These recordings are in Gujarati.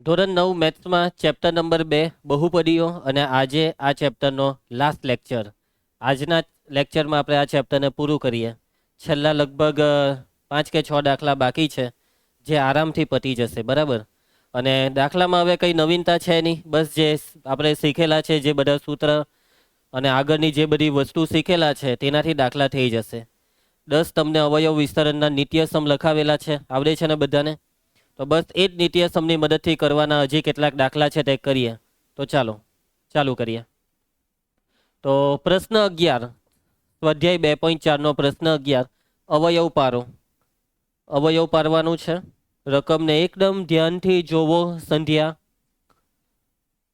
ધોરણ 9 મેથ્સમાં ચેપ્ટર નંબર 2 બહુપદીઓ અને આજે આ ચેપ્ટરનો લાસ્ટ લેક્ચર. આજના લેક્ચરમાં આપણે આ ચેપ્ટરને પૂરું કરીએ. છેલ્લા લગભગ 5 કે 6 દાખલા બાકી છે જે આરામથી પતી જશે, બરાબર. અને દાખલામાં હવે કંઈ નવીનતા છે નહીં, બસ જે આપણે શીખેલા છે, જે બધા સૂત્ર અને આગળની જે બધી વસ્તુ શીખેલા છે તેનાથી દાખલા થઈ જશે. 10 તમને અવયવ વિસ્તરણના નિત્યસમ લખાવેલા છે, આવડે છે ને બધાને? તો બસ એ જ નિત્યસમની મદદથી કરવાના હજી કેટલાક દાખલા છે તે કરીએ. તો ચાલુ કરીએ. તો પ્રશ્ન 11, સ્વાધ્યાય 2.4 પ્રશ્ન 11, અવયવ પારો. અવયવ પારવાનું છે. રકમને એકદમ ધ્યાનથી જોવો. સંધ્યા,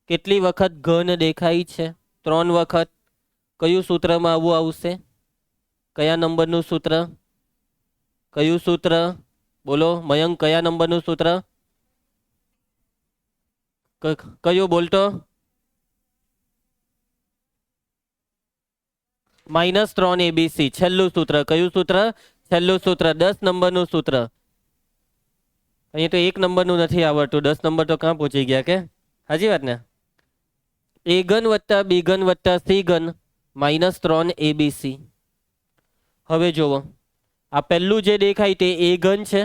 કેટલી વખત ઘન દેખાય છે? 3 વખત. કયું સૂત્રમાં આવું આવશે? કયા નંબરનું સૂત્ર? કયું સૂત્ર? બોલો મયંક, કયા નંબરનું સૂત્ર? કયું બોલતો? -3 ABC. છેલ્લું સૂત્ર. કયું સૂત્ર? છેલ્લું સૂત્ર, 10 નંબરનું સૂત્ર. અહીંયા તો 1 નંબરનું નથી આવડતું, 10 નંબર તો ક્યાં પહોંચી ગયા કે? હાજી વાત ને? A ઘન વત્તા B ઘન વત્તા C ઘન -3 ABC. હવે જુઓ, આ પહેલું જે દેખાય તે A ઘન છે,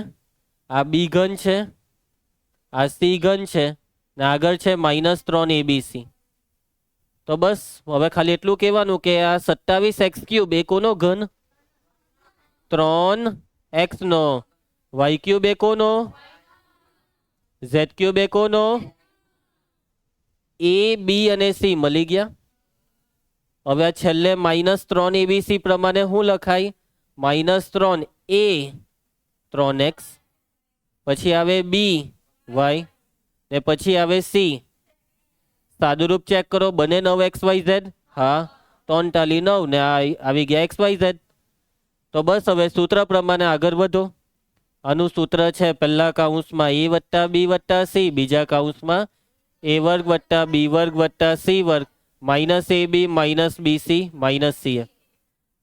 આ B ઘન છે, આ C ઘન છે ને આગળ છે -3 ABC. તો બસ હવે ખાલી એટલું કહેવાનું કે આ 27x³ એ કોનો ઘન? 3x નો. y³ એ કોનો? z³ એ કોનો? A, B અને C મળી ગયા. હવે આ છેલ્લે -3 ABC પ્રમાણે શું લખાય? -3 A 3x, પછી આવે B y ને પછી આવે C. સાદુરૂપ ચેક કરો, બને 9xyz. હા, 3 ટાલી 9 ને આવી ગયા xyz. તો બસ હવે સૂત્ર પ્રમાણે આગળ વધો. આનું સૂત્ર છે પહેલા કૌંસમાં A વત્તા B વત્તા C, બીજા કૌંસમાં A વર્ગ વત્તા B વર્ગ વત્તા C વર્ગ -AB -BC -C.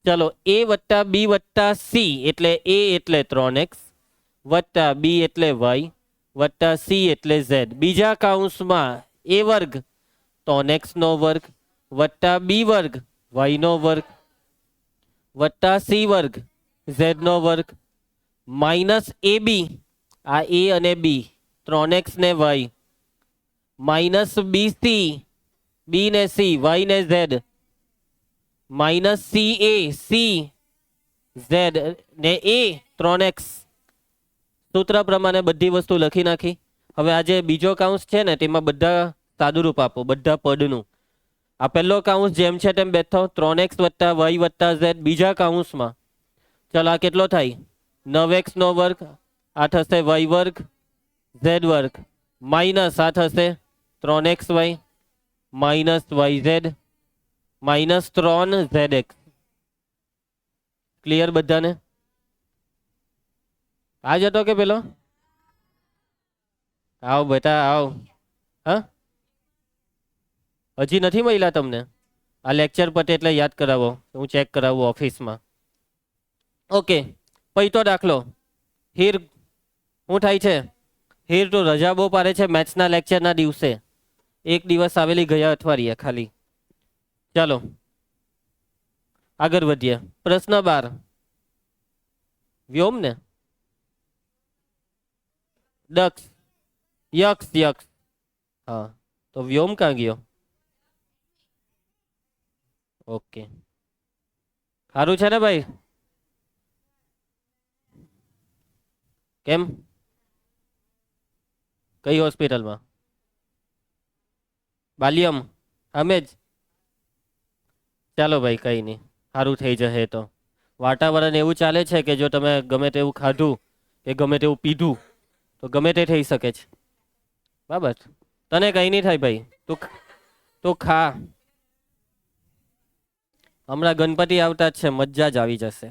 ચલો, A વત્તા B વત્તા C એટલે A એટલે 3x વત્તા B એટલે y વત્તા C એટલે z. બીજા કૌંસમાં A વર્ગ 3x નો વર્ગ વત્તા B વર્ગ y નો વર્ગ વત્તા C વર્ગ z નો વર્ગ -AB, આ A અને B 3x ને y -BC, B ને C, y ને z -CA, C z ને A 3x. સૂત્ર પ્રમાણે બધી વસ્તુ લખી નાખી. હવે આ જે બીજો કૌંસ છે ને તેમાં બધા સાદુરૂપ આપો, બધા પદનું. આ પહેલો કૌંસ જેમ છે તેમ બેઠો, 3x વત્તા y વત્તા z. બીજા કૌંસમાં ચાલો આ કેટલો થાય? 9x નો વર્ગ, આ થશે y વર્ગ z વર્ગ માઇનસ આ થશે 3xy -yz -3zx. ક્લિયર બધાને? આ જતો કે પેલો? આવ બેટા આવ. હા, હજી નથી મળ્યા તમને? આ લેક્ચર પતે એટલે યાદ કરાવો, હું ચેક કરાવું ઓફિસમાં. ઓકે, પૈતો દાખલો. હીર શું થાય છે? હીર તો રજા બહુ પાડે છે મેથ્સના લેક્ચરના દિવસે. એક દિવસ આવેલી ગયા અઠવાડિયે ખાલી. ચાલો આગળ વધીએ. પ્રશ્ન 12, વ્યોમ ને? દક્ષ, યક્ષ. હા, તો વ્યોમ ક્યાં ગયો? ઓકે, સારું છે ને ભાઈ? કેમ? કઈ હોસ્પિટલમાં? બાલિયમ અમે જ. ચાલો ભાઈ, કઈ નહીં, સારું થઈ જશે. તો વાતાવરણ એવું ચાલે છે કે જો તમે ગમે તેવું ખાધું કે ગમે તેવું પીધું તો ગમે તે થઈ શકે છે. બરાબર, તને કઈ નહીં થાય ભાઈ, તું ખા. હમણાં ગણપતિ આવતા જ છે, મજા જ આવી જશે.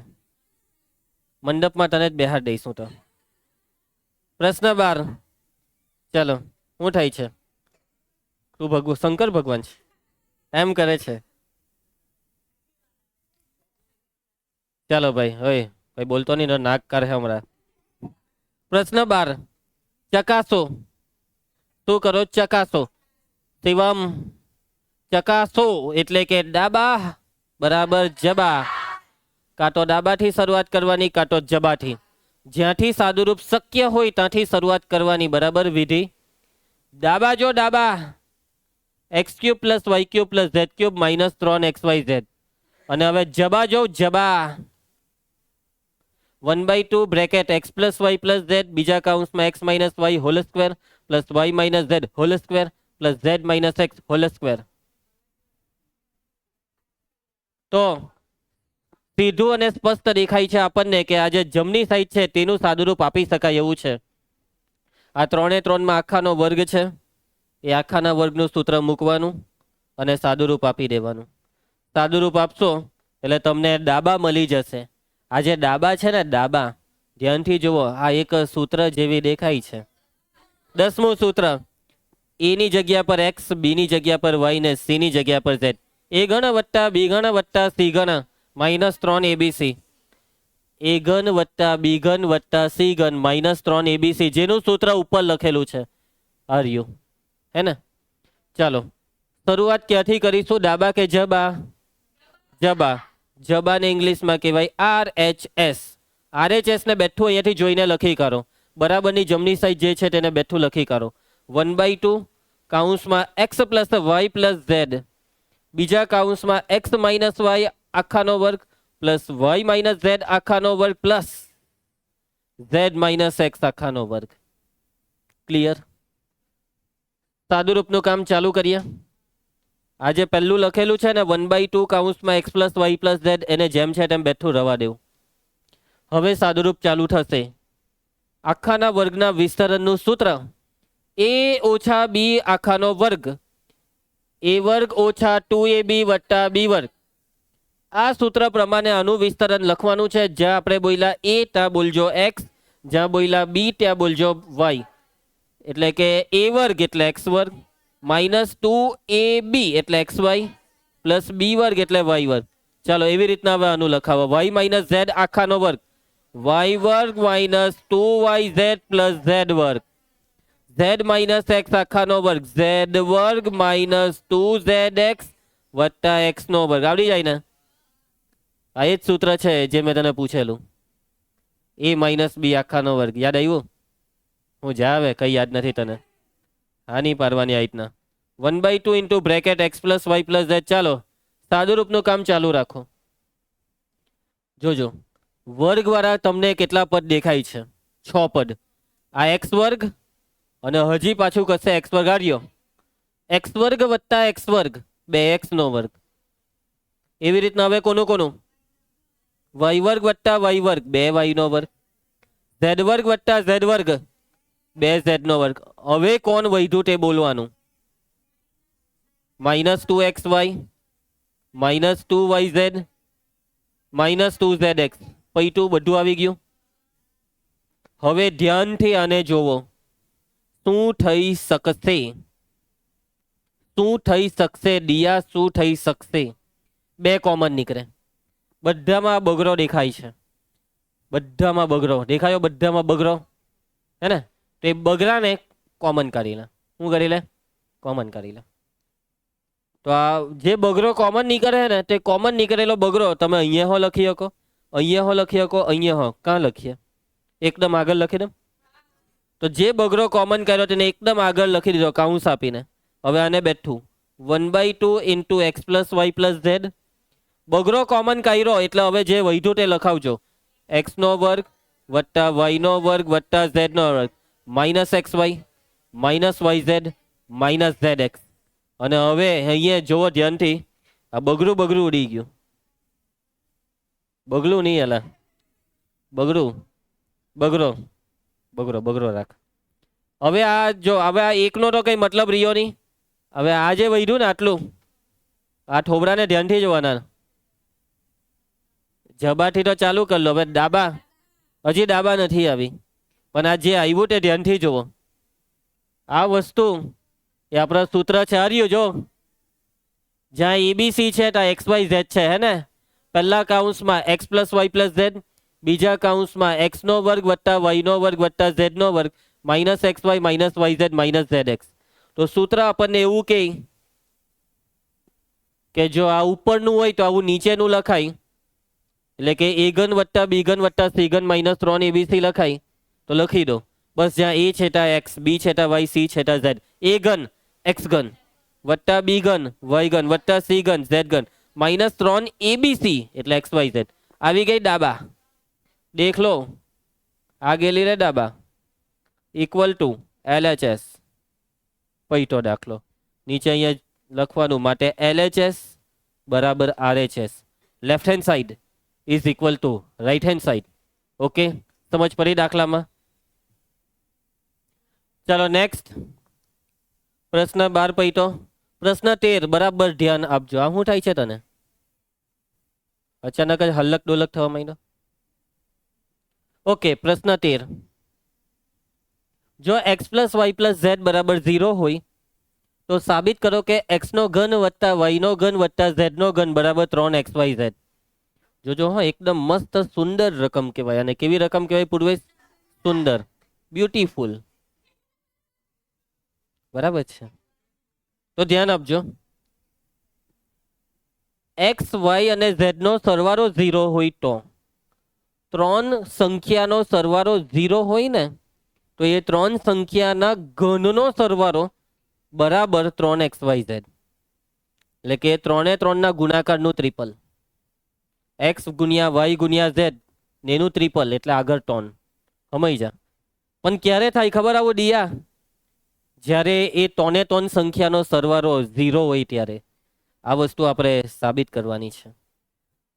મંડપમાં તને જ બેહાડ દઈશું. તો પ્રશ્ન 12, ચાલો શું થાય છે? તું શંકર ભગવાન છે એમ કરે છે? ચાલો ભાઈ, હવે ભાઈ બોલતો નહીં, નાક કરે હમણાં. પ્રશ્ન 12, ચકાસો. શું કરો? ચકાસો. શિવમ, ચકાસો એટલે કે ડાબા બરાબર જબા. કાં તો ડાબાથી શરૂઆત કરવાની, કાં તો જબાથી. જ્યાંથી સાદુરૂપ શક્ય હોય ત્યાંથી શરૂઆત કરવાની. બરાબર વિધિ. ડાબા જો ડાબા, x cube plus Y cube plus Z cube minus 3xyz. અને હવે જબા જો જબા, 1/2 bracket x plus Y plus z બીજા કાઉન્સમાં x minus y whole square plus y minus z whole square plus z minus x whole square. તો સીધું અને સ્પષ્ટ દેખાય છે આપણને કે આ જે જમણી સાઈડ છે તેનું સાદુરૂપ આપી શકાય એવું છે. આ 3 એ 3 માં આખાનો વર્ગ છે. એ આખાના વર્ગનું સૂત્ર મૂકવાનું અને સાદુરૂપ આપી દેવાનું. સાદુરૂપ આપશો એટલે તમને ડાબા મળી જશે. આ જે ડાબા છે ને ડાબા, ધ્યાનથી જુઓ, આ એક સૂત્ર જેવી દેખાય છે. 10મું સૂત્ર, એ ની જગ્યા પર એક્સ, બી ની જગ્યા પર વાય ને સી ની જગ્યા પર ઝેડ. એ ઘન વત્તા બી ઘન વત્તા સી ઘન માઇનસ 3 એબીસી. એ ઘન વત્તા બી ઘન વત્તા સી ઘન માઇનસ 3 એબીસી, જેનું સૂત્ર ઉપર લખેલું છે. આર્યું હે ને? ચાલો શરૂઆત ક્યાંથી કરીશું? ડાબા કે જબા? જબા. જબાને ઇંગ્લિશમાં કહેવાય RHS. RHS ને બેઠું અહીંયાથી જોઈને લખી કાઢો. બરાબરની જમણી સાઈડ જે છે તેને બેઠું લખી કાઢો. 1/2 કાઉન્સમાં x plus Y plus z બીજા કાઉન્સમાં એક્સ માઇનસ વાય આખાનો વર્ગ પ્લસ વાય માઇનસ ઝેડ આખાનો વર્ગ પ્લસ ઝેડ માઇનસ એક્સ આખાનો વર્ગ. ક્લિયર? સાદુરૂપનું કામ ચાલુ કરીએ. આ જે પહેલું લખેલું છે ને 1/2 કાઉન્સમાં x plus Y plus z, એને જેમ છે તેમ બેઠું રવા દેવું. હવે સાદુરૂપ ચાલુ થશે. આખાના વર્ગના વિસ્તરણનું સૂત્ર a ઓછા બી આખાનો વર્ગ, a વર્ગ ઓછા 2ab વત્તા બી વર્ગ. આ સૂત્ર પ્રમાણે આનું વિસ્તરણ લખવાનું છે. જ્યાં આપણે બોલ્યા a ત્યાં બોલજો x, જ્યાં બોલ્યા બી ત્યાં બોલજો y. એટલે કે a વર્ગ એટલે x વર્ગ માઇનસ 2ab એટલે xy પ્લસ બી વર્ગ એટલે y વર્ગ. ચાલો એવી રીતના હવે આનું લખાવો. y માઇનસ ઝેડ આખાનો વર્ગ, y વર્ગ માઇનસ 2yz પ્લસ ઝેડ વર્ગ, z માઇનસ એક્સ આખાનો વર્ગ, z વર્ગ માઇનસ 2zx વત્તા એક્સ નો વર્ગ. આવડી જાય ને? આ એ જ સૂત્ર છે જે મેં તને પૂછેલું. a માઇનસ બી આખાનો વર્ગ યાદ આવ્યું? હું જા આવે કઈ યાદ નથી તને? હા નહીં પાડવાની આ રીતના. 1/2 into bracket x plus Y plus Z. ચાલો સાદુરૂપનું કામ ચાલુ રાખો. જોજો વર્ગવાળા તમને કેટલા પદ દેખાય છે? 6 પદ. આ એક્સ વર્ગ અને હજી પાછું કશે એક્સ વર્ગ આવ્યો. એક્સ વર્ગ વત્તા એક્સ વર્ગ 2x નો વર્ગ. એવી રીતના હવે કોનું કોનું? વાય વર્ગ વત્તા વાય વર્ગ 2y નો વર્ગ, ઝેડ વર્ગ વત્તા ઝેડ વર્ગ 2z નો વર્ગ. હવે કોણ વધ્યું તે બોલવાનું. Minus 2xy minus 2yz minus 2zx. પૈટું બધું આવી ગયું. હવે ધ્યાનથી આને જોવો. શું થઈ શકશે? શું થઈ શકશે દિયા? શું થઈ શકશે? 2 કોમન નીકળે. બધામાં બગડો દેખાય છે. બધામાં બગડો દેખાયો? બધામાં બગડો હે ને? તો એ બગડાને કોમન કરી લે. શું કરી લે? કોમન કરી લે. તો આ જે બગડો કોમન નીકળે ને તે કોમન નીકળેલો બગડો તમે અહીંયા હો લખી શકો, અહીંયા હો લખી શકો, અહીંયા હો. કાં લખીએ? એકદમ આગળ લખી દો. તો જે બગડો કોમન કર્યો તેને એકદમ આગળ લખી દીધો કાઉન્સ આપીને. હવે આને બેઠું 1/2 into x plus Y plus z. બગડો કોમન કર્યો એટલે હવે જે વધ્યું તે લખાવજો. એક્સ નો વર્ગ વત્તા વાય નો વર્ગ વત્તા ઝેડ નો વર્ગ minus X Y minus Y Z minus Z X. અને હવે અહીંયા જોવો ધ્યાનથી, આ બગડું બગડું ઉડી ગયું. બગડું નહીં એલા, બગડું બગડો બગડો બગડો રાખ. હવે આ જો, હવે આ એકનો તો કઈ મતલબ રહ્યો નહીં. હવે આ જે વધ્યું ને આટલું, આ થોબડાને ધ્યાનથી જોવાના. જબાથી તો ચાલુ કરી લો. હવે ડાબા, હજી ડાબા નથી આવી, પણ આ જે આવ્યું તે ધ્યાનથી જુઓ. આ વસ્તુ એ આપણા સૂત્ર છે. હાર્યું જો, જ્યાં એબીસી છે ત્યાં એક્સ વાય ઝેડ છે હે ને? પહેલા કાઉન્સમાં x plus Y plus z, બીજા કાઉન્સમાં એક્સ નો વર્ગ વત્તા વાય નો વર્ગ વત્તા ઝેડ નો વર્ગ minus X Y minus Y Z minus Z X. તો સૂત્ર આપણને એવું કહે કે જો આ ઉપરનું હોય તો આવું નીચેનું લખાય, એટલે કે a ઘન વત્તા b ઘન વત્તા c ઘન માઇનસ 3 abc લખાય. તો લખી દો બસ, જ્યાં a છેટા x, b છેટા y, c છેટા z. a ઘન x ઘન વત્તા b ઘન y ઘન વત્તા c ઘન z ઘન માઇનસ 3 abc એટલે x y z. આવી ગઈ ડાબા, દેખ લો આ ગેલી રે ડાબા, ઇક્વલ ટુ LHS. પૈટો દાખલો નીચે અહીંયા લખવાનું, માટે LHS બરાબર RHS. Left hand side is equal to right hand side. Okay, સમજ પડી દાખલામાં? ચાલો નેક્સ્ટ પ્રશ્ન 12 પૈટો. પ્રશ્ન 13 બરાબર ધ્યાન આપજો. આ શું થાય છે તને? અચાનક જ હલ્લક ડોલક થવા માંડ્યો. ઓકે, પ્રશ્ન 13. જો x plus Y plus Z બરાબર 0 હોય તો સાબિત કરો કે x નો ઘન વત્તા y નો ઘન વત્તા z નો ઘન બરાબર 3xyz. જોજો હા, એકદમ મસ્ત સુંદર રકમ કહેવાય. અને કેવી રકમ કહેવાય પૂર્વેશ? સુંદર, બ્યુટીફુલ. બરાબર છે, તો ધ્યાન આપજો. x y અને z નો સરવાળો 0 હોય તો, ત્રણ સંખ્યાનો સરવાળો 0 હોય ને તો એ ત્રણ સંખ્યાના ઘનનો સરવાળો બરાબર 3xyz. એટલે કે 3 3 ના ગુણાકારનું ટ્રિપલ. x ગુણ્યા y ગુણ્યા z એનું ટ્રિપલ, એટલે આગળ ટોન. સમય જા. પણ ક્યારે થાય ખબર આવું ડિયા? જ્યારે એ 3 3 સંખ્યાનો સરવાળો 0 હોય ત્યારે. આ વસ્તુ આપણે સાબિત કરવાની છે.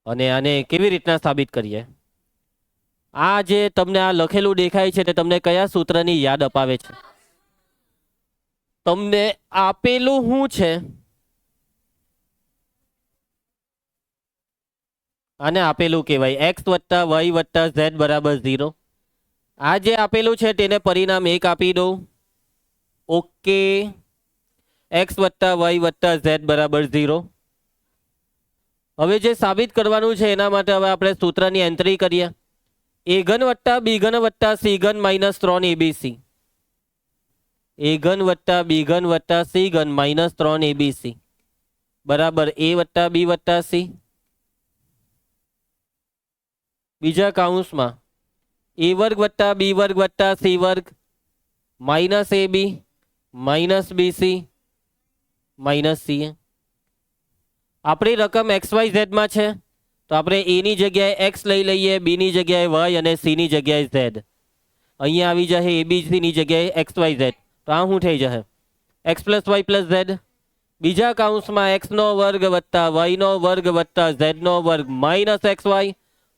અને આને કેવી રીતના સાબિત કરીએ? આ જે તમને આ લખેલું દેખાય છે તે તમને કયા સૂત્રની યાદ અપાવે છે? તમને આપેલું શું છે? આને આપેલું કહેવાય x વત્તા y વત્તા z બરાબર 0. આ જે આપેલું છે તેને પરિણામ 1 આપી દો. ઓકે, x વત્તા y વત્તા z બરાબર 0. હવે જે સાબિત કરવાનું છે એના માટે હવે આપણે સૂત્રની એન્ટ્રી કરીએ. a ઘન વત્તા b ઘન વત્તા c ઘન માઇનસ 3 abc. a ઘન વત્તા b ઘન વત્તા c ઘન માઇનસ 3 abc બરાબર a વત્તા b વત્તા c. બીજા કાઉન્સમાં a વર્ગ વત્તા b વર્ગ વત્તા c વર્ગ minus ab minus bc minus ca. આપણી રકમ xyz માં છે તો આપણે a ની જગ્યાએ x લઈ લઈએ, b ની જગ્યાએ y અને c ની જગ્યાએ z. અહીંયા આવી જશે abc ની જગ્યાએ xyz. તો આ શું થઈ જશે? x plus y plus z. બીજા કાઉન્સમાં x નો વર્ગ વત્તા y નો વર્ગ વત્તા z નો વર્ગ minus xy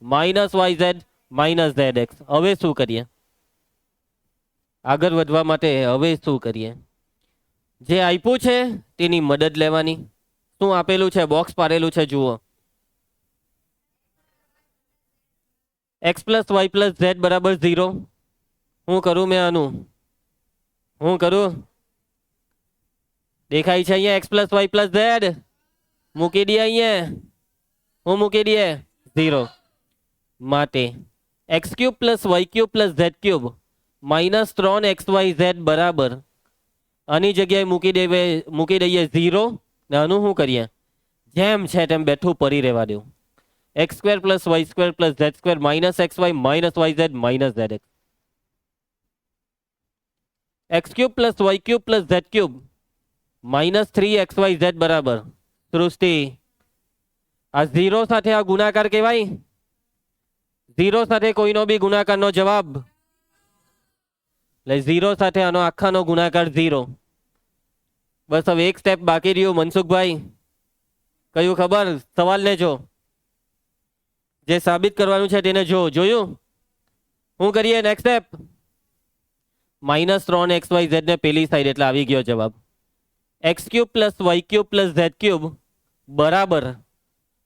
minus yz minus zx. હવે શું કરીએ? આગળ વધવા માટે હવે શું કરીએ? જે આપ્યું છે તેની મદદ લેવાની. શું આપેલું છે? બોક્સ પાડેલું છે, જુઓ. x plus Y plus Z બરાબર 0. હું કરું? મેં આનું હું કરું? દેખાય છે અહીંયા x plus Y plus Z. મૂકી દઈએ અહીંયા. હું મૂકી દઈએ 0. માટે x cube plus Y cube plus Z cube minus 3xyz બરાબર, આની જગ્યાએ મૂકી દઈએ 0. ને આનું શું કરીએ? જેમ છે તેમ બેઠું પડી રહેવા દઉં. x square plus Y square plus Z square minus xy minus yz minus zx. x cube plus Y cube plus Z cube minus 3xyz બરાબર. સૃષ્ટિ, આ 0 સાથે આ ગુણાકાર કહેવાય? 0 સાથે કોઈનો બી ગુણાકારનો જવાબ, એટલે 0 સાથે આનો આખાનો ગુણાકાર 0. બસ હવે એક સ્ટેપ બાકી રહ્યું મનસુખભાઈ. કયું ખબર? સવાલ લેજો. જે સાબિત કરવાનું છે તેને જોયું? શું કરીએ નેક્સ્ટ સ્ટેપ? માઇનસ 3xyz ને પેલી સાઈડ, એટલે આવી ગયો જવાબ. x cube plus Y cube plus Z cube બરાબર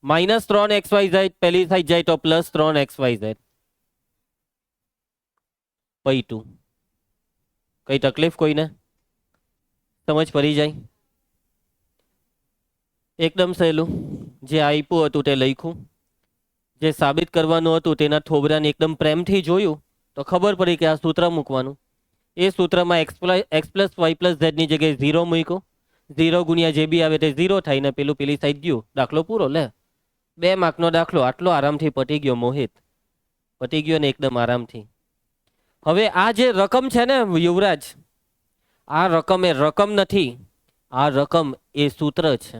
માઇનસ 3xyz પેલી સાઈડ જાય તો પ્લસ 3xyz. પૈટું. કઈ તકલીફ કોઈને? સમજ પડી જાય? એકદમ સહેલું. જે આપ્યું હતું તે લખ્યું, જે સાબિત કરવાનું હતું તેના થોબરાને એકદમ પ્રેમથી જોયું તો ખબર પડી કે આ સૂત્ર મૂકવાનું. એ સૂત્રમાં એક્સ પ્લસ વાય પ્લસ ઝેડની જગ્યાએ 0 મૂક્યો. 0 ગુણ્યા જે બી આવે તે 0 થાય ને પેલું પેલી સાઈડ ગયું. દાખલો પૂરો. લે 2 માર્કનો દાખલો. આટલો આરામથી પતી ગયો મોહિત. પતી ગયો ને એકદમ આરામથી. હવે આ જે રકમ છે ને યુવરાજ, આ રકમ એ રકમ નથી, આ રકમ એ સૂત્ર છે.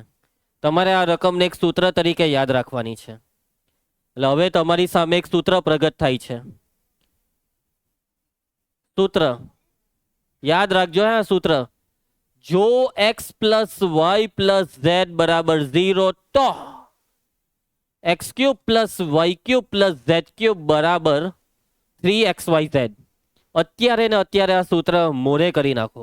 તમારે આ રકમને એક સૂત્ર તરીકે યાદ રાખવાની છે. એટલે હવે તમારી સામે એક સૂત્ર પ્રગટ થાય છે. સૂત્ર યાદ રાખજો. હા, સૂત્ર જો x plus Y plus Z બરાબર 0 તો x cube plus Y cube plus Z cube બરાબર 3xyz. અત્યારે ને અત્યારે આ સૂત્ર મોરે કરી નાખો.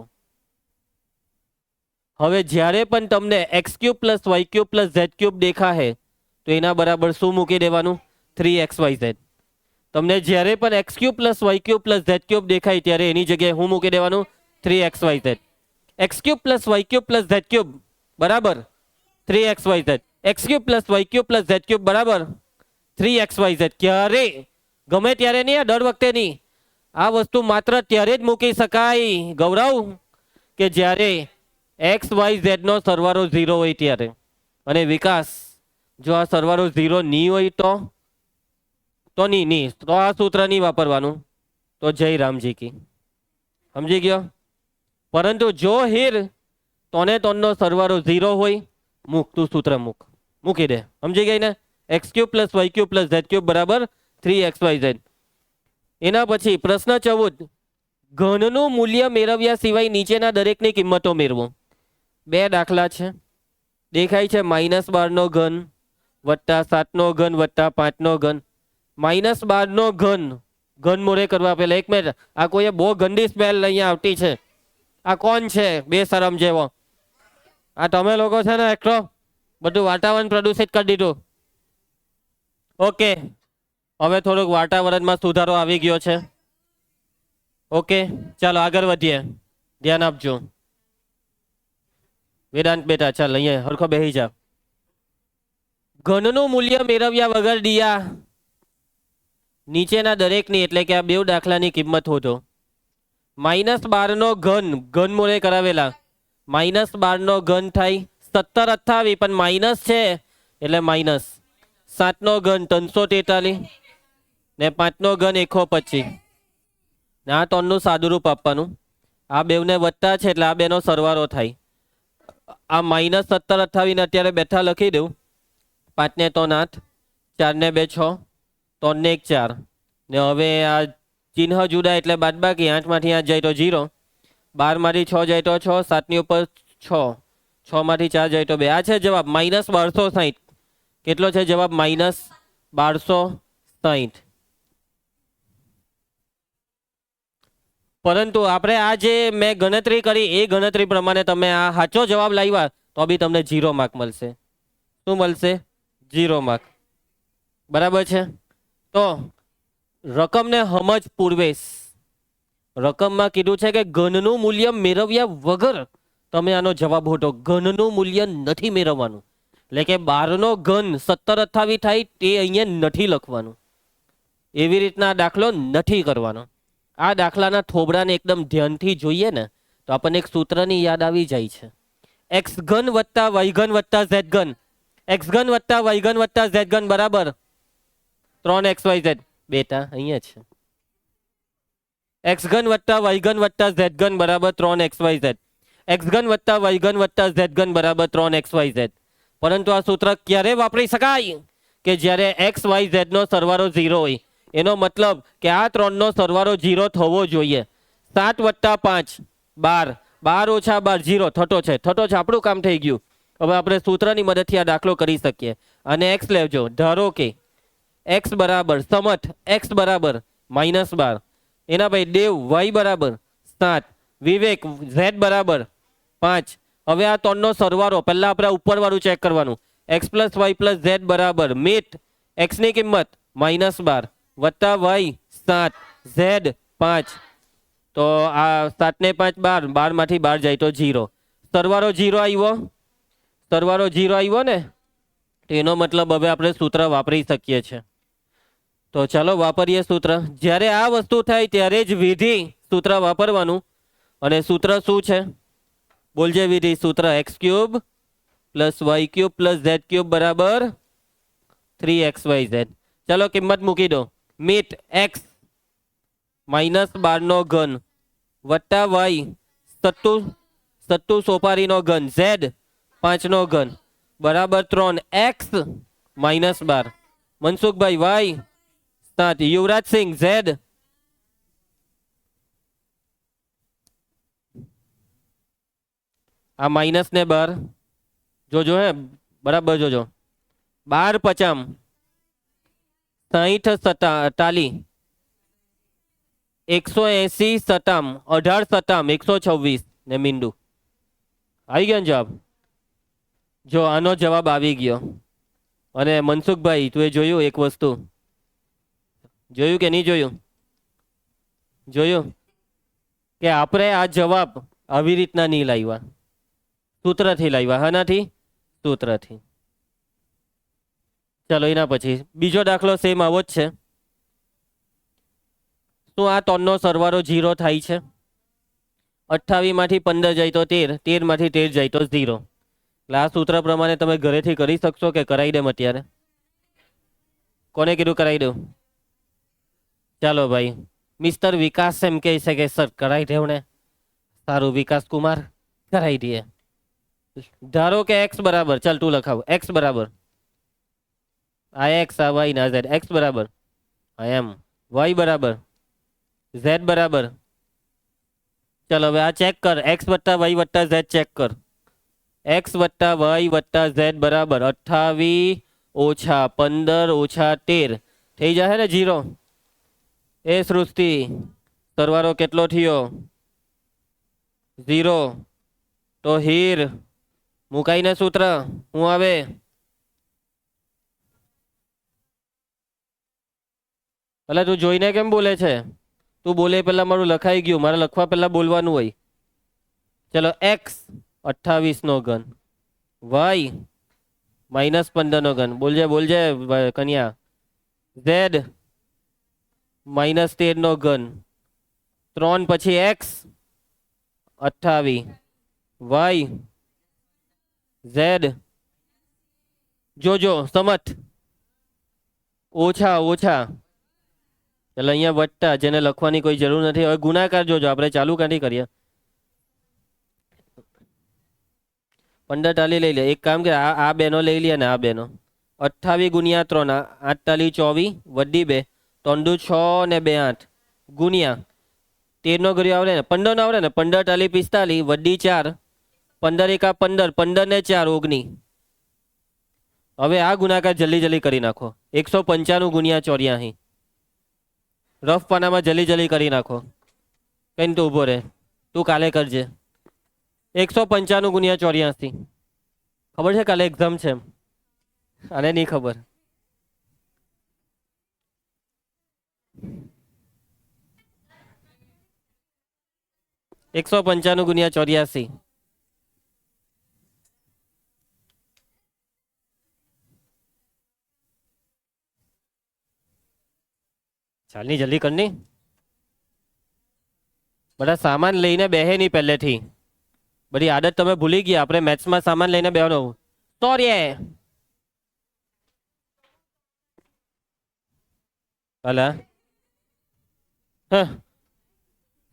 હવે જ્યારે પણ તમને X cube plus Y cube plus Z cube દેખાશે તો એના બરાબર શું મૂકી દેવાનું? 3xyz. તમને જ્યારે પણ x cube plus Y cube plus Z cube દેખાય ત્યારે એની જગ્યાએ હું મૂકી દેવાનું? 3xyz. X cube plus Y cube plus Z cube બરાબર 3xyz. X cube plus Y cube plus Z cube બરાબર 3xyz. ક્યારે? ગમે ત્યારે નહીં, દર વખતે નહીં. આ વસ્તુ માત્ર ત્યારે જ મૂકી શકાય ગૌરવ કે જ્યારે એક્સ વાય ઝેડ નો સરવાળો 0 હોય ત્યારે. અને વિકાસ, જો આ સરવાળો 0 નહીં હોય તો નહીં તો આ સૂત્ર નહીં વાપરવાનું. તો જય રામજી કી. સમજી ગયો? પરંતુ જો હીર તોને તોનનો સરવાળો 0 હોય, મૂક તું સૂત્ર મૂકી દે. સમજી ગઈ ને? X cube plus Y cube plus Z cube બરાબર 3xyz. એના પછી પ્રશ્ન 14, ઘનનું મૂલ્ય મેળવ્યા સિવાય નીચેના દરેકની કિંમતો મેળવો. 2 દાખલા છે. દેખાય છે -12 ઘન વત્તા 7 ઘન વત્તા 5 ઘન. -12 ઘન મોરે કરવા પેલા 1 મિનિટ, આ કોઈએ બહુ ગંદી સ્મેલ અહીંયા આવતી છે. આ કોણ છે બેશરમ જેવો? આ તમે લોકો છે ને એકલો બધું વાતાવરણ પ્રદૂષિત કરી દીધું. ઓકે, હવે થોડુંક વાતાવરણમાં સુધારો આવી ગયો છે. ઓકે, ચાલો આગળ વધીએ. ધ્યાન આપજો. વેદાંત બેટા ચાલ અહીંયા હરખો બેસી જા. ઘનનું મૂલ્ય મેળવ્યા વગર દિયા નીચેના દરેકની એટલે કે આ 2 દાખલાની કિંમત શોધો. -12 ઘન મોરે કરાવેલા. -12 ઘન થાય 1728, પણ માઇનસ છે એટલે માઇનસ. 7 ઘન 343 ને 5 ઘન 125 ને આ 3 નું સાદુરૂપ આપવાનું. આ 2 ને વત્તા છે એટલે આ 2 નો સરવાળો થાય. આ -1728 ને અત્યારે બેઠા લખી દઉં. 5 ને 3 8, 4 ને 2 6, 3 ને 1 4 ને હવે આ ચિહ્ન જુદા એટલે બાદબાકી. 8 માંથી 8 જાય તો 0, 12 માંથી 6 જાય તો 6, 7 ની ઉપર 6, 6 માંથી 4 જાય તો 2. આ છે જવાબ -1260. કેટલો છે જવાબ? -1260. પરંતુ આપણે આ જે મેં ગણતરી કરી એ ગણતરી પ્રમાણે તમે આ સાચો જવાબ લાવ્યા તો બી તમને 0 માર્ક મળશે. શું મળશે? 0 માર્ક. બરાબર છે? તો રકમને સમજ પૂર્વેશ રકમમાં કીધું છે કે ઘનનું મૂલ્ય મેળવ્યા વગર તમે આનો જવાબ હોતો. ઘનનું મૂલ્ય નથી મેળવવાનું. એટલે કે 12 ઘન 1728 થાય તે અહીંયા નથી લખવાનું. એવી રીતના દાખલો નથી કરવાનો. આ દાખલાના થોબડાને એકદમ ધ્યાનથી જોઈએ ને તો આપણને એક સૂત્રની યાદ આવી જાય છે. એક્સ ઘન વત્તા વાય ઘન વત્તા ઝેડ ઘન. એક્સ ઘન વત્તા વાય ઘન વત્તા ઝેડ ઘન બરાબર 3xyz. બેટા અહીંયા છે. એક્સ ઘન વત્તા વાય ઘન વત્તા ઝેડ ઘન બરાબર 3xyz. એક્સ ઘન વત્તા વાય ઘન વત્તા ઝેડ ઘન બરાબર 3xyz. પરંતુ આ સૂત્ર ક્યારે વાપરી શકાય? કે જ્યારે એક્સ વાય ઝેડ નો સરવાળો 0 હોય. એનો મતલબ કે આ 3 નો સરવાળો 0 થવો જોઈએ. 7 વત્તા 5 12, 12 ઓછા 12 0 થતો છે. આપણું કામ થઈ ગયું. હવે આપણે સૂત્રની મદદથી આ દાખલો કરી શકીએ. અને એક્સ લેજો. ધારો કે એક્સ બરાબર સમત એક્સ બરાબર -12, એના ભાઈ દેવ વાય બરાબર 7, વિવેક ઝેડ બરાબર 5. હવે આ 3 નો સરવાળો પહેલા આપણે ઉપરવાળું ચેક કરવાનું. X plus Y plus Z બરાબર મીટ એક્સની કિંમત -12 વત્તા વાય 7 ઝેડ 5. તો આ 7 ને 5 12, 12 માંથી 12 જાય તો 0. સરવાળો 0 આવ્યો ને? એનો મતલબ હવે આપણે સૂત્ર વાપરી શકીએ છીએ. તો ચાલો વાપરીએ સૂત્ર. જ્યારે આ વસ્તુ થાય ત્યારે જ વિધિ સૂત્ર વાપરવાનું અને સૂત્ર શું છે બોલજે વિધિ સૂત્ર x³ + y³ + z³ બરાબર 3xyz. ચલો કિંમત મૂકી દો. મીટ x -12 નો ઘન વત્તા y સત્તુ સોપારીનો ઘન z 5 નો ઘન બરાબર 3x -12. Mansukhbhai y 7. Yuvrajsinh z આ માઇનસ ને 12 જોજો હે બરાબર જોજો 12 50 60 47 180 સતામ 18 સતામ 126 ને મીંડું આવી ગયો ને જવાબ. જો આનો જવાબ આવી ગયો. અને મનસુખભાઈ તું એ જોયું એક વસ્તુ જોયું કે નહીં જોયું? જોયું કે આપણે આ જવાબ આવી રીતના નહીં લાવ્યા, સૂત્રથી લાવ્યા. હાનાથી? સૂત્રથી. ચલો એના પછી બીજો દાખલો સેમ આવો જ છે. શું આ 3 નો સરવાળો 0 થાય છે? 28 માંથી 15 જાય તો 13, 13 માંથી 13 જાય તો 0. એટલે આ સૂત્ર પ્રમાણે તમે ઘરેથી કરી શકશો કે કરાવી દેમ અત્યારે? કોને કીધું કરાવી દઉં? ચાલો ભાઈ મિસ્ટર વિકાસ એમ કહે છે કે સર કરાવી દેવ ને. સારું વિકાસ કુમાર કરાવી દઈએ. ધારો કે x બરાબર, ચાલ તું લખાવ x બરાબર આ x આ y ના z, x બરાબર આ m, y બરાબર z બરાબર. ચાલ હવે આ ચેક કર, x + y + z ચેક કર. x + y + z બરાબર 28 - 15 - 13 થઈ જશે ને 0. એ સૃષ્ટિ સરવાળો કેટલો થયો? 0. તો હીર મુકાઈને સૂત્ર હું આવે? એટલે તું જોઈને કેમ બોલે છે? તું બોલે પેલા મારું લખાઈ ગયું, મારે લખવા પેલા બોલવાનું હોય. ચલો x 28 નો ઘન, y -15 નો ઘન, બોલજે બોલજે કન્યા, z -13 નો ઘન, 3 પછી x 28 y z જોજો સમત ઓછા ઓછા. એટલે અહીંયા વત્તા, જેને લખવાની કોઈ જરૂર નથી. હવે ગુણાકાર જોજો, આપણે ચાલુ ક્યાંથી કરીએ? 15 ટાલી લઈ લે. એક કામ કે આ બેનો લઈ લે ને આ બેનો 28 × 3 8 ટાલી 24 વડી 2 3 દુ 6 ને 2 8 ગુણ્યા 13 નો ઘડિયો આવડે ને 15 નો આવડે ને 15 ટાલી 45 વડી 4 15 × 15 15 ને 4 19. હવે આ ગુણાકાર જલ્દી જલ્દી કરી નાખો. 195 × 84 રફ પાનામાં જલ્દી જલ્દી કરી નાખો. કઈ તું ઉભો રહે, તું કાલે કરજે. 195 × 84. ખબર છે કાલે એક્ઝામ છે? આને નહીં ખબર. ×84. ચાલની જલ્દી કરની. બધા સામાન લઈને બેહે નહીં પહેલેથી. બધી આદત તમે ભૂલી ગયા. આપણે મેથ્સમાં સામાન લઈને બેહવાનો. સોરી અલા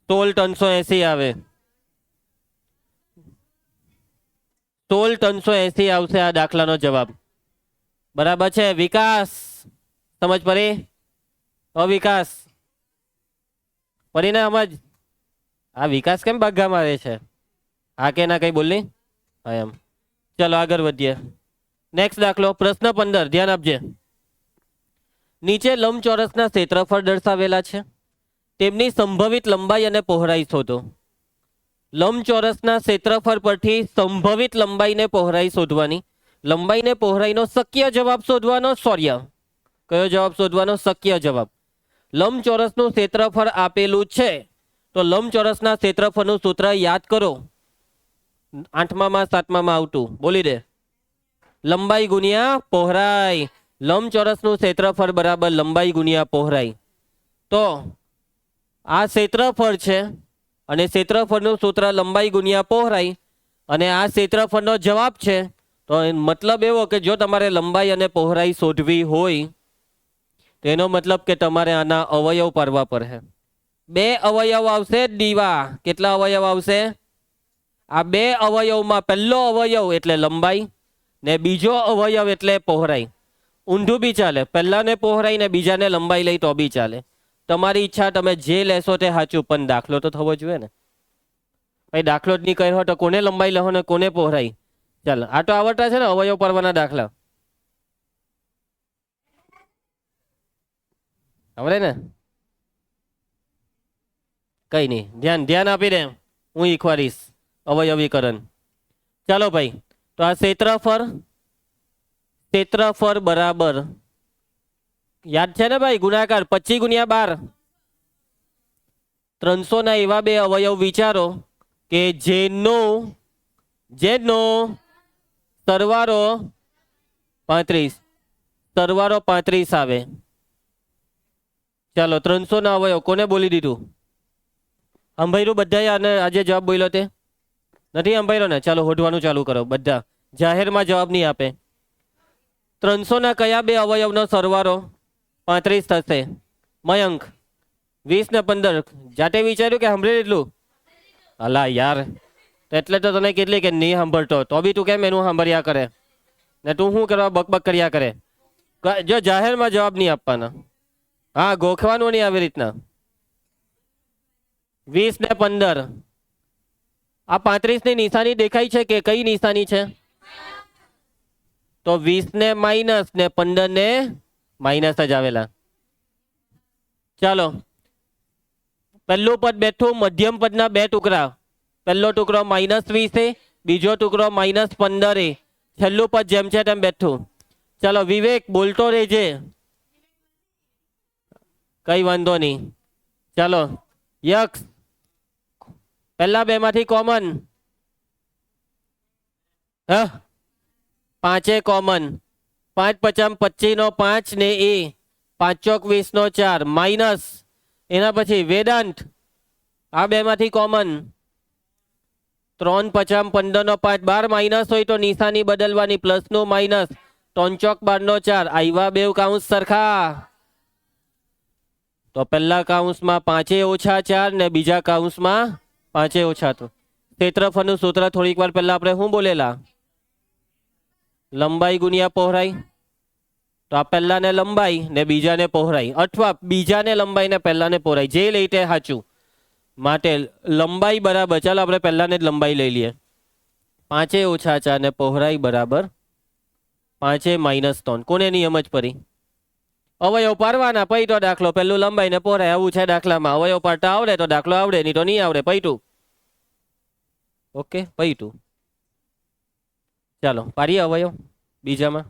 16 380 આવે. 16 380 આવશે આ દાખલાનો જવાબ. બરાબર છે વિકાસ? સમજ પડી? વિકાસ પડીને સમજ. આ વિકાસ કેમ ભાગા મારે છે? હા કે ના કઈ બોલની? હા એમ. ચલો આગળ વધીએ. નેક્સ્ટ દાખલો પ્રશ્ન 15. ધ્યાન આપજે. નીચે લંબચોરસના ક્ષેત્રફળ દર્શાવેલા છે. તેમની સંભવિત લંબાઈ અને પહોળાઈ શોધો. લંબચોરસના ક્ષેત્રફળ પરથી સંભવિત લંબાઈને પહોળાઈ શોધવાની. લંબાઈને પહોળાઈનો શક્ય જવાબ શોધવાનો. કયો જવાબ શોધવાનો? શક્ય જવાબ. લંબચોરસનું ક્ષેત્રફળ આપેલું છે તો લંબચોરસના ક્ષેત્રફળનું સૂત્ર યાદ કરો. 8માં 7માં આવતું બોલી દે. લંબાઈ ગુણ્યા પહોળાઈ. લંબચોરસનું ક્ષેત્રફળ બરાબર લંબાઈ ગુણ્યા પહોળાઈ. તો આ ક્ષેત્રફળ છે અને ક્ષેત્રફળનું સૂત્ર લંબાઈ ગુણ્યા પહોળાઈ અને આ ક્ષેત્રફળનો જવાબ છે. તો મતલબ એવો કે જો તમારે લંબાઈ અને પહોળાઈ શોધવી હોય તો એનો મતલબ કે તમારે આના અવયવ પાડવા પડશે. બે અવયવ આવશે દીવા. કેટલા અવયવ આવશે? આ બે અવયવમાં પહેલો અવયવ એટલે લંબાઈ ને બીજો અવયવ એટલે પહોળાઈ. ઊંધું બી ચાલે, પહેલાને પહોળાઈ ને બીજાને લંબાઈ લઈ તો બી ચાલે. તમારી ઈચ્છા, તમે જે લેશો તે સાચું, પણ દાખલો તો થવો જોઈએ ને. ભાઈ દાખલો જ નહીં કર્યો તો કોને લંબાઈ લખો ને કોને પહોળાઈ? ચાલ, આ તો આવડતા છે ને અવયવ પાડવાના દાખલા? આવડે ને? કઈ નહીં, ધ્યાન આપી દે, હું શીખવાડીશ અવયવીકરણ. ચાલો ભાઈ, તો આ ક્ષેત્રફળ બરાબર યાદ છે ને ભાઈ? ગુણાકાર 25 ગુણ્યા 12. 300 ના એવા બે અવયવ વિચારો કે જેનો સરવાળો 35 આવે. ચાલો, 300 ના અવયવ કોને બોલી દીધું? અંભાઈરું બધાએ આને આજે જવાબ બોલ્યો તે નથી અંભાઈરો ને? ચાલો હોઢવાનું ચાલુ કરો બધા, જાહેરમાં જવાબ નહીં આપે. 300 ના કયા બે અવયવનો સરવાળો 35 થશે? મયંક 20 ને 15 જાતે વિચાર્યું કે સાંભળી એટલું? અલા યાર, એટલે તો તને કેટલી કે નહીં સાંભળતો તો બી તું કેમ એનું સાંભળ્યા કરે ને? તું શું કરવા બકબક કર્યા કરે? જો જાહેરમાં જવાબ નહીં આપવાના. હા, ગોખવાનું નહીં આવી રીતના. 20 ને 15 આ 35 ની નિશાની દેખાય છે કે કઈ નિશાની છે? તો 20 ને માઇનસ ને 15 ને માઇનસ જ આવેલા. ચાલો, પહેલું પદ બેઠું, મધ્યમ પદના બે ટુકડા. પહેલો ટુકડો -20, બીજો ટુકડો -15. છેલ્લું પદ જેમ છે તેમ બેઠું. ચાલો વિવેક, બોલતો રહેજે, કઈ વાંધો નહીં. ચાલો યક્ષ, પહેલા બે માંથી કોમન. હા, 5 કોમન. 5 5 25 નો 5 ને એ 5 ચોક 20 નો 4 માઇનસ. એના પછી વેદાંત, આ બે માંથી કોમન. 3 5 15 નો 5 12 માઇનસ હોય તો નિશાની બદલવાની, પ્લસ નું માઇનસ. 3 ચોક 12 નો 4 આવ્યા બે કાઉન્સ સરખા. તો પહેલા કાઉન્સમાં 5 ઓછા 4 ને બીજા કાઉન્સમાં 5 ઓછા 3. ક્ષેત્રફળનું સૂત્ર થોડીક વાર પહેલા આપણે શું બોલેલા? લંબાઈ ગુણ્યા પહોળાઈ. તો આ પહેલાને લંબાઈ ને બીજાને પહોળાઈ, અથવા બીજાને લંબાઈ ને પહેલાને પહોળાઈ, જે લઈ તે સાચું. માટે લંબાઈ બરાબર, ચાલો આપણે પહેલાને જ લંબાઈ લઈ લઈએ. 5 ઓછા 4 ને પહોળાઈ બરાબર 5 માઇનસ 3. કોને નિયમ જ પડી? અવયવ પાડવાના, પૈ તો દાખલો. પેલું લંબાઈ ને પહોળાઈ, આવું છે દાખલામાં. અવયવ પાડતા આવડે તો દાખલો આવડે, નહીં તો નહીં આવડે. પૈટું ઓકે, પૈટું. ચાલો પાડીએ અવયવ બીજામાં.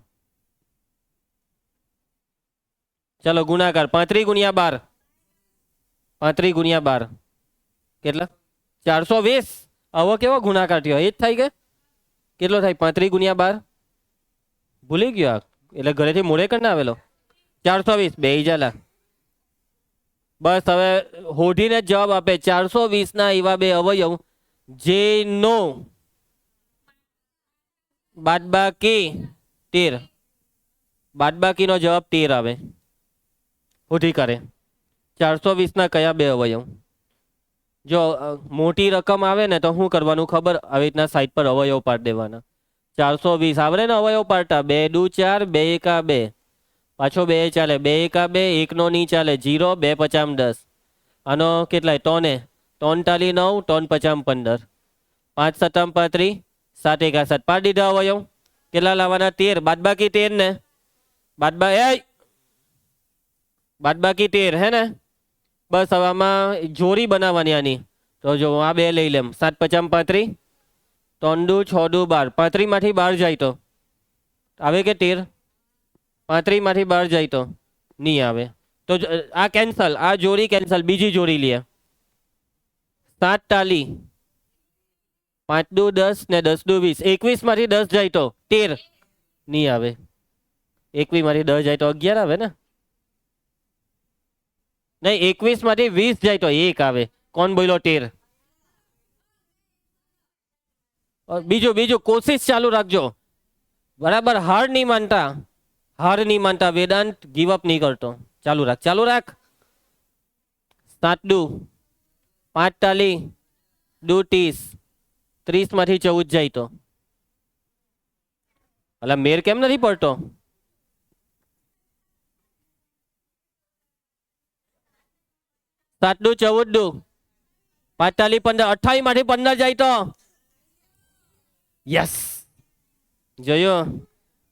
ચાલો ગુણાકાર 35 ગુણ્યા 12. 35 ગુણ્યા 12 કેટલા? 420. આવો કેવો ગુણાકાર થયો? એ જ થાય કે કેટલો થાય? 35 ગુણ્યા 12 ભૂલી ગયો, એટલે ઘરેથી મોડે કરીને આવેલો. 420 બે જાલા. બસ હવે હોઢીને જ જવાબ આપે. 420 ના એવા બે અવયવ જેનો બાદબાકી 13. બાદબાકીનો જવાબ 13 આવે. હોઢી કરે 420 ના કયા બે અવયવ? જો મોટી રકમ આવે ને તો શું કરવાનું ખબર? આવી રીતના સાઈડ પર અવયવ પાડી દેવાના. 420 આવડે ને અવયવ પાડતા? 2 દુ 4, 2 એકા 2, પાછો 2 ચાલે, 2 એકા 2, 1 નો નહીં ચાલે, 0, 2 5 10. આનો કેટલાય? 3 3 ટાલી 9, 3 5 15, 5 7 35, 7 એકા 7. પાડી દીધા અવયવ. કેટલા લાવવાના? 13. બાદબાકી 13 ને બાદબાકી 13 હે ને? બસ હવે આમાં જોડી બનાવવાની આની. તો જો આ બે લઈ લેમ. 7 5 35, 3 દુ 6 દુ 12. 35 માંથી 12 જાય તો આવે કે 13? 35 માંથી 12 જાય તો નહીં આવે. તો આ કેન્સલ, આ જોડી કેન્સલ. બીજી જોડી લે. 7 ટાલી 5 દુ 10 ને 10 દુ 20. 21 માંથી 10 જાય તો 13 નહીં આવે. 21 માંથી 10 જાય તો 11 આવે ને? નહીં, 21 માંથી 20 જાય તો 1 આવે. કોણ બોલ્યો 13? બીજું બીજું કોશિશ ચાલુ રાખજો. બરાબર, હાર નહીં માનતા, હાર નહીં માનતા. વેદાંત ગીવ અપ નહીં કરતો. ચાલુ રાખ, ચાલુ રાખ. 7 દુ 5 તાલી, 2 30, 30 માંથી 14 જાય તો અલા મેર કેમ નથી પડતો? સાત દુ 14 દુ 5 તાલી 15, 28 માંથી 15 જાય તો યસ. જોયો,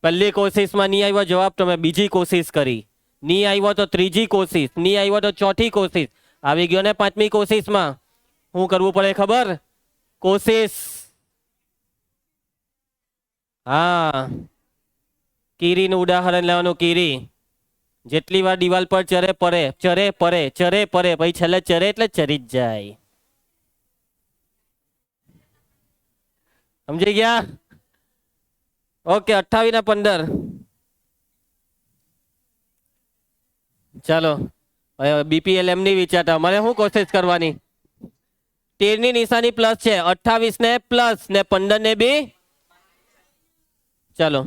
પહેલી કોશિશમાં નહીં આવ્યો જવાબ તો મેં બીજી કોશિશ કરી, નહીં આવ્યો તો ત્રીજી કોશિશ, નહીં આવ્યો તો ચોથી કોશિશ, આવી ગયો ને પાંચમી કોશિશમાં. શું કરવું પડે ખબર? કોશિશ. હા, કીરીનું ઉદાહરણ લેવાનું. કીરી જેટલી વાર દિવાલ પર ચરે પડે, ચરે પડે, ચરે પડે, પછી છેલ્લે ચરે એટલે ચરી જ જાય. સમજી ગયા? ઓકે, 28 ને 15. ચાલો, બીપીએલ એમ નહીં વિચારતા, અમારે શું કોશિશ કરવાની? 13 ની નિશાની પ્લસ છે, 28 ને પ્લસ ને 15 ને બી. ચાલો,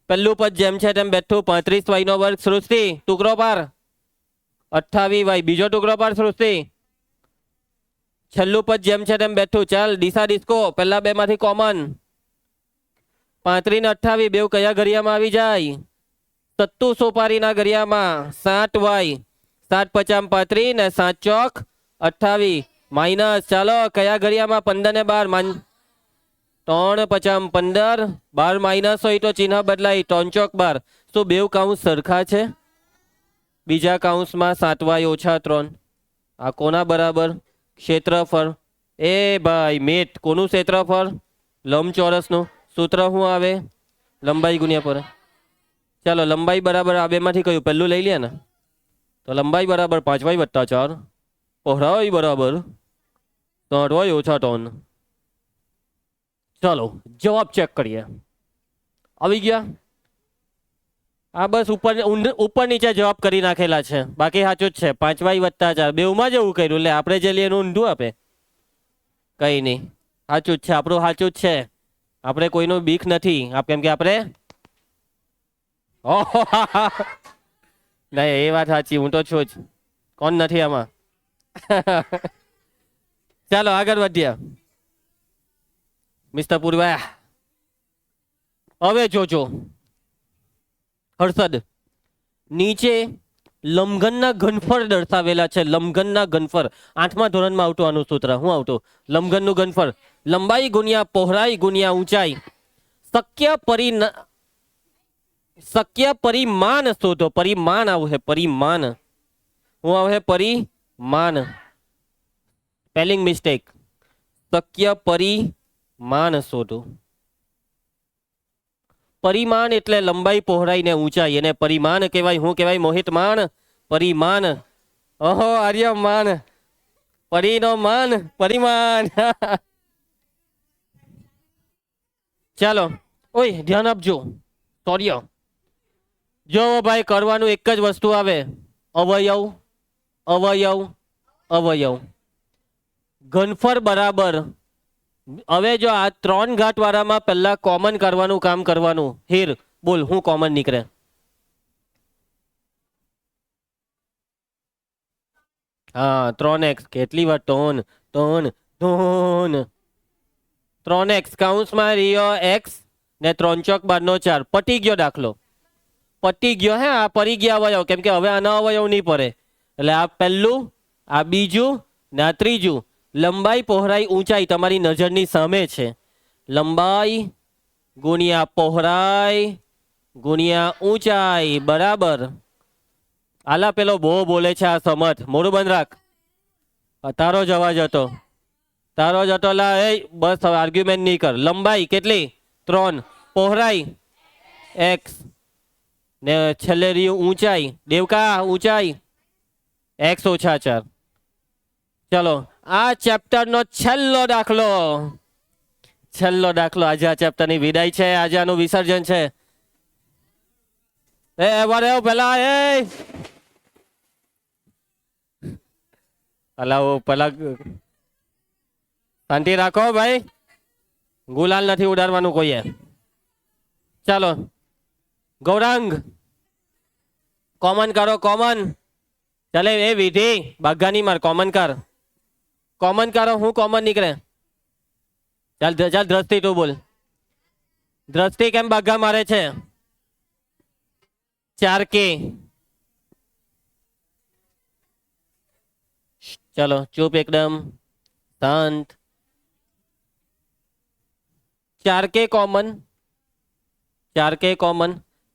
પહેલું પદ જેમ છે તેમ બેઠું. 35y નો વર્ગ સૃષ્ટિ ટુકડો પાર, 28y બીજો ટુકડો પાર સૃષ્ટિ. છેલ્લું પદ જેમ છે તેમ બેઠું. ચાલ દિશા ડિસ્કો, પહેલા બે માંથી કોમન. 35 ને 28 બેવ કયા ઘડિયામાં આવી જાય? સત્તુ સોપારીના ઘડિયામાં. 7y, 7 50 35 ને 7 ચોક 28 માઇનસ. ચાલો કયા ઘડિયામાં? 15 ને 12 3 50 15, 12 માઇનસ હોય તો ચિહ્ન બદલાય. 3 ચોક 12. શું બેવ કાઉન્સ સરખા છે? બીજા કાઉન્સમાં 7y ઓછા 3. આ કોના બરાબર? ક્ષેત્રફળ. એ ભાઈ મેટ, કોનું ક્ષેત્રફળ? લંબચોરસનું. સૂત્ર શું આવે? લંબાઈ ગુણ્યા પર. ચાલો, લંબાઈ બરાબર આ બેમાંથી કયું પહેલું લઈ લે ને, તો લંબાઈ બરાબર 5y વત્તા 4, પહોળાઈ બરાબર 3y ઓછા 3. ચાલો જવાબ ચેક કરીએ. આવી ગયા? આ બસ ઉપર નીચે જવાબ કરી નાખેલા છે, બાકી સાચું જ છે. 5y વત્તા 4 બેઉમાં જ એવું કર્યું, એટલે આપણે જે લઈએ એનું ઊંધું આપે. કઈ નહીં, સાચું જ છે, આપણું સાચું જ છે. આપણે કોઈનું બીક નથી, કેમ કે આપણે નહીં, એ વાત સાચી, હું તો છું જ. કોણ નથી આમાં? ચાલો આગળ વધ્યા. મિસ્ટર પૂર્વા, હવે જોજો હર્ષદ, નીચે લંબઘનના ઘનફળ દર્શાવેલા છે. લંબઘનના ઘનફળ 8મા ધોરણમાં આવતું આનું સૂત્ર. શું આવતું? લંબઘનનું ઘનફળ લંબાઈ ગુણ્યા પહોળાઈ ગુણ્યા ઊંચાઈ. શક્ય પરિમાણ શોધો. પરિમાણ આવશે, પરિમાણ. શું આવશે? પરિમાણ. Spelling mistake. શક્ય પરિમાણ શોધો. પરિમાણ એટલે લંબાઈ પહોળાઈ ને ઊંચાઈ, એને પરિમાણ કહેવાય. શું કહેવાય મોહિત? માન. પરિમાણ. ઓહો આર્ય માન, પરિનો માન, પરિમાણ. ચાલો, ઓય ધ્યાન આપજો. સોર્ય જો ભાઈ, કરવાનું એક જ વસ્તુ આવે. અવયવ, અવયવ, અવયવ. ઘનફળ બરાબર. હવે જો આ 3 ઘાટ વાળામાં પહેલા કોમન કરવાનું કામ કરવાનું. હીર બોલ, હું કોમન નીકળે? હા 3x. કેટલી વાર? Tone tone tone. 3x કાઉન્સમાં રહ્યો x ને 3 ચોક 12 નો 4. પટી ગયો દાખલો, પટી ગયો. હે આ પડી ગયા અવયવ, કેમ કે હવે આના અવયવ નહીં પડે. એટલે આ પહેલું, આ બીજું ને આ ત્રીજું. લંબાઈ પહોળાઈ ઊંચાઈ તમારી નજરની સામે છે. લંબાઈ ગુણ્યા પહોળાઈ ગુણ્યા ઊંચાઈ બરાબર. આલા પેલો બહુ બોલે છે આ સમજ. મોડું બંધ રાખ. તારો જ અવાજ હતો, તારો જ હતો. લા એ બસ હવે આર્ગ્યુમેન્ટ નહીં કર. લંબાઈ કેટલી? 3. પહોળાઈ x ને છેલ્લે રહ્યું ઊંચાઈ. દેવકા ઊંચાઈ x ઓછા 4. ચલો આ ચેપ્ટરનો છેલ્લો દાખલો, છેલ્લો દાખલો. આજે આ ચેપ્ટરની વિદાય છે, આજે આનું વિસર્જન છે. પેલા અલાવો પેલા શાંતિ રાખો ભાઈ, ગુલાલ નથી ઉડાડવાનું કોઈએ. ચાલો ગૌરાંગ કોમન કરો, કોમન. ચાલે એ વિધિ બાઘાની માર, કોમન કર, કોમન કરો. હું કોમન નીકળે? ચાલ ચાલ દ્રષ્ટિ તું બોલ. દ્રષ્ટિ કેમ બાઘા મારે છે? 4K. ચલો ચૂપ એકદમ શાંત. 4K common, 4K common.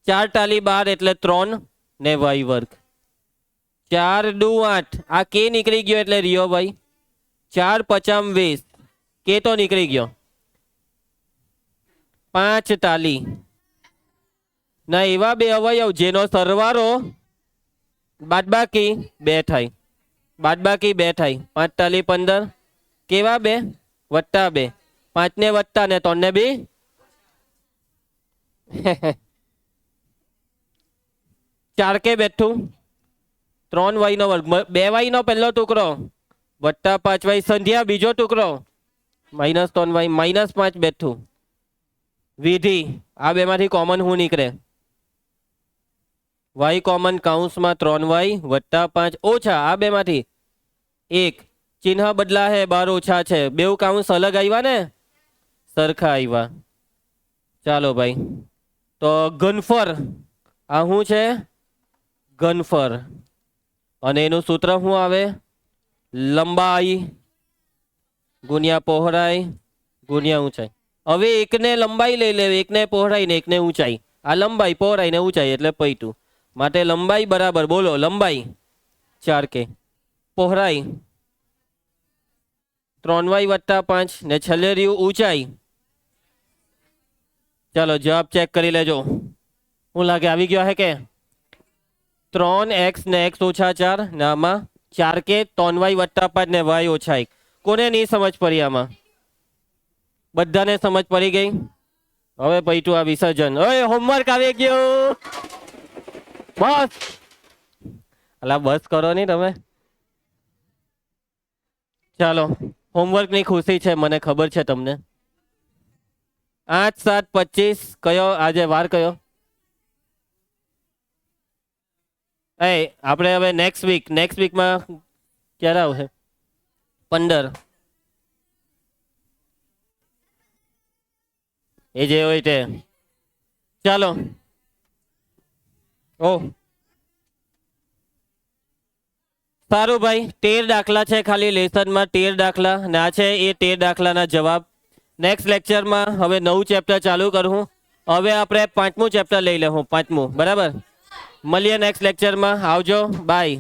4 ટાલી 12 એટલે 3 ને y વર્ગ. 4 દુ 8, આ કે નીકળી ગયો એટલે રિયો ભાઈ. 4 પચામ 20, કે તો નીકળી ગયો. 5 ટાલી ના એવા બે અવયવ જેનો સરવાળો બાદબાકી 2 થાય, બાદબાકી 2 થાય. 5 ટાલી 15, કેવા 2? વત્તા 2. 5 ને વત્તા ને 3 ને બી. ચાર કે બેઠું 3y નો વર્ગ, 2y નો પહેલો ટુકડો વત્તા 5y સંધ્યા બીજો ટુકડો -3y -5 બેઠું. વિધિ આ બે માંથી કોમન હું નીકળે? y કોમન કૌંસમાં 3y વત્તા 5 ઓછા આ બે માંથી 1. ચિહ્ન બદલા હે, 12 ઓછા છે. બેઉ કૌંસ અલગ આવ્યા ને? સરખા આવ્યા. ચાલો ભાઈ તો ઘનફળ આ શું છે? ઘનફળ. અને એનું સૂત્ર શું આવે? લંબાઈ ગુણ્યા પહોળાઈ ગુણ્યા ઊંચાઈ. હવે એકને લંબાઈ લઈ લે, એકને પહોળાઈ ને એકને ઊંચાઈ. આ લંબાઈ પહોળાઈ ને ઊંચાઈ એટલે પૈટું. માટે લંબાઈ બરાબર બોલો, લંબાઈ 4K, પહોળાઈ 3y વત્તા 5 ને છેલ્લે રહ્યું ઊંચાઈ. ચાલો જવાબ ચેક કરી લેજો. શું લાગે આવી ગયો હે કે? 3x ને x ઓછા 4 ને આમાં 4K 3y વત્તા 5 ને y ઓછા 1. કોને નહીં સમજ પડી આમાં? બધાને સમજ પડી ગઈ? હવે પૈટું આ વિસર્જન. ઓય હોમવર્ક આવી ગયો. બસ અલા બસ કરો નહીં તમે. ચાલો હોમવર્ક ની ખુશી છે મને ખબર છે તમને. 8/7/25 કયો આજે વાર કયો? એ આપણે હવે નેક્સ્ટ વીકમાં ક્યારે આવશે? 15. એ જે હોય તે. ચાલો ઓ સારું ભાઈ, 13 દાખલા છે ખાલી લેસનમાં, 13 દાખલા ને આ છે એ 13 દાખલાના જવાબ. નેક્સ્ટ લેક્ચરમાં હવે નવું ચેપ્ટર ચાલુ કરું. હવે આપણે 5મું ચેપ્ટર લઈ લેવું, 5મું. બરાબર, મળીએ નેક્સ્ટ લેક્ચરમાં. આવજો, બાય.